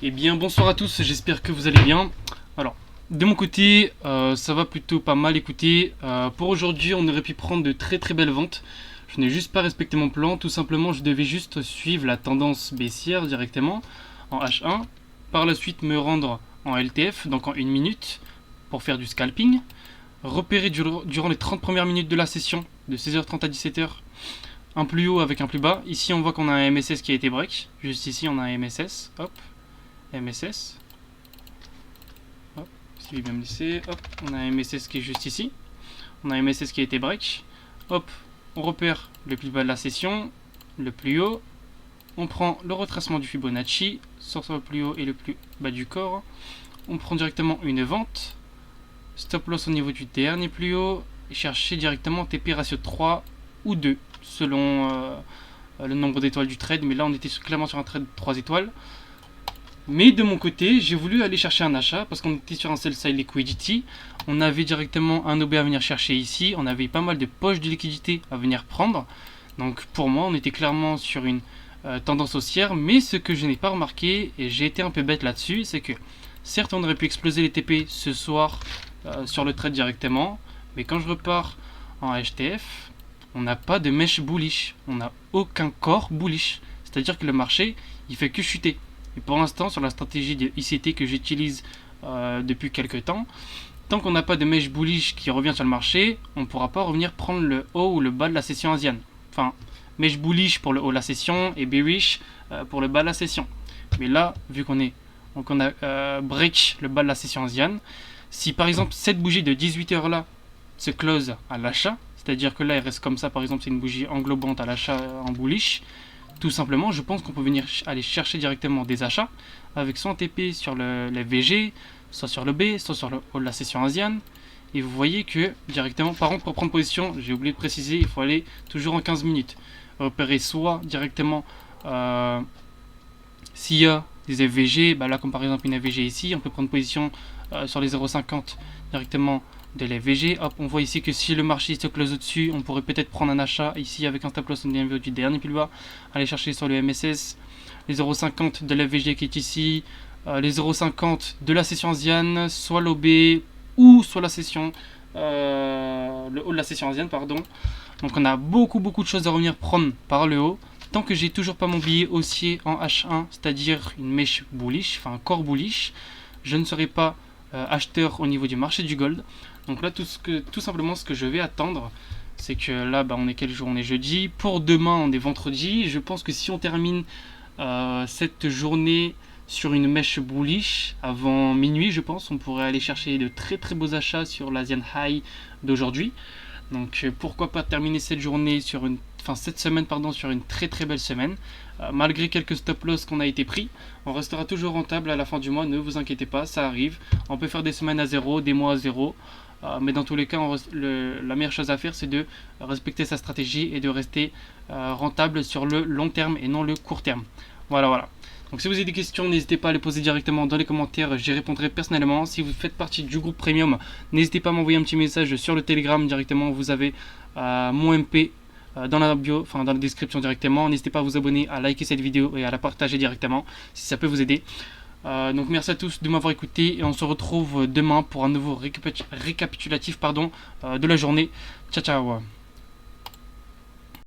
Eh bien bonsoir à tous, j'espère que vous allez bien. Alors, de mon côté, ça va plutôt pas mal. Écoutez, pour aujourd'hui on aurait pu prendre de très très belles ventes. Je n'ai juste pas respecté mon plan, tout simplement je devais juste suivre la tendance baissière directement en H1. Par la suite me rendre en LTF, donc en 1 minute, pour faire du scalping. Repérer durant les 30 premières minutes de la session, de 16h30 à 17h, un plus haut avec un plus bas. Ici on voit qu'on a un MSS qui a été break. Juste ici on a un MSS, hop. MSS. Hop, si bien me laisser. Hop, on a un MSS qui est juste ici. On a un MSS qui a été break. Hop, on repère le plus bas de la session, le plus haut. On prend le retracement du Fibonacci, sur le plus haut et le plus bas du corps. On prend directement une vente. Stop loss au niveau du dernier plus haut. Et chercher directement TP ratio 3 ou 2, selon le nombre d'étoiles du trade. Mais là, on était clairement sur un trade de 3 étoiles. Mais de mon côté, j'ai voulu aller chercher un achat parce qu'on était sur un sell side liquidity. On avait directement un OB à venir chercher ici. On avait pas mal de poches de liquidité à venir prendre. Donc pour moi, on était clairement sur une tendance haussière. Mais ce que je n'ai pas remarqué, et j'ai été un peu bête là-dessus, c'est que certes, on aurait pu exploser les TP ce soir sur le trade directement. Mais quand je repars en HTF, on n'a pas de mèche bullish. On n'a aucun corps bullish. C'est-à-dire que le marché, il fait que chuter. Et pour l'instant, sur la stratégie de ICT que j'utilise depuis quelques temps, tant qu'on n'a pas de mèche bullish qui revient sur le marché, on ne pourra pas revenir prendre le haut ou le bas de la session asienne. Enfin, mèche bullish pour le haut de la session et bearish pour le bas de la session. Mais là, vu qu'on a break le bas de la session asienne, si par exemple cette bougie de 18h là se close à l'achat, c'est-à-dire que là elle reste comme ça, par exemple c'est une bougie englobante à l'achat en bullish, tout simplement, je pense qu'on peut venir aller chercher directement des achats avec son TP sur les VG, soit sur le B, soit sur le haut de la session asienne. Et vous voyez que directement, par contre, pour prendre position, j'ai oublié de préciser, il faut aller toujours en 15 minutes. Repérer soit directement s'il y a des FVG, bah là comme par exemple une FVG ici, on peut prendre position sur les 0,50 directement de l'FVG. Hop, on voit ici que si le marché se close au-dessus, on pourrait peut-être prendre un achat ici avec un stop loss du dernier plus bas, aller chercher sur le MSS, les 0,50 de l'FVG qui est ici, les 0,50 de la session asienne, soit l'OB ou soit la session, le haut de la session asienne, pardon. Donc on a beaucoup de choses à revenir prendre par le haut. Tant que j'ai toujours pas mon billet haussier en H1, c'est-à-dire une mèche bullish, enfin un corps bullish, je ne serai pas acheteur au niveau du marché du gold. Donc là tout simplement ce que je vais attendre, c'est que là on est quel jour? On est jeudi. Pour demain on est vendredi. Je pense que si on termine cette journée sur une mèche bullish avant minuit, je pense on pourrait aller chercher de très beaux achats sur l'Asian High d'aujourd'hui. Donc pourquoi pas terminer cette journée sur cette semaine sur une très belle semaine. Malgré quelques stop loss qu'on a été pris, on restera toujours rentable à la fin du mois, ne vous inquiétez pas, ça arrive. On peut faire des semaines à zéro, des mois à zéro, mais dans tous les cas, la meilleure chose à faire, c'est de respecter sa stratégie et de rester rentable sur le long terme et non le court terme. Voilà. Donc si vous avez des questions, n'hésitez pas à les poser directement dans les commentaires, j'y répondrai personnellement. Si vous faites partie du groupe Premium, n'hésitez pas à m'envoyer un petit message sur le Telegram directement, vous avez mon MP dans la bio, dans la description directement. N'hésitez pas à vous abonner, à liker cette vidéo et à la partager directement si ça peut vous aider. Donc merci à tous de m'avoir écouté et on se retrouve demain pour un nouveau récapitulatif de la journée. Ciao.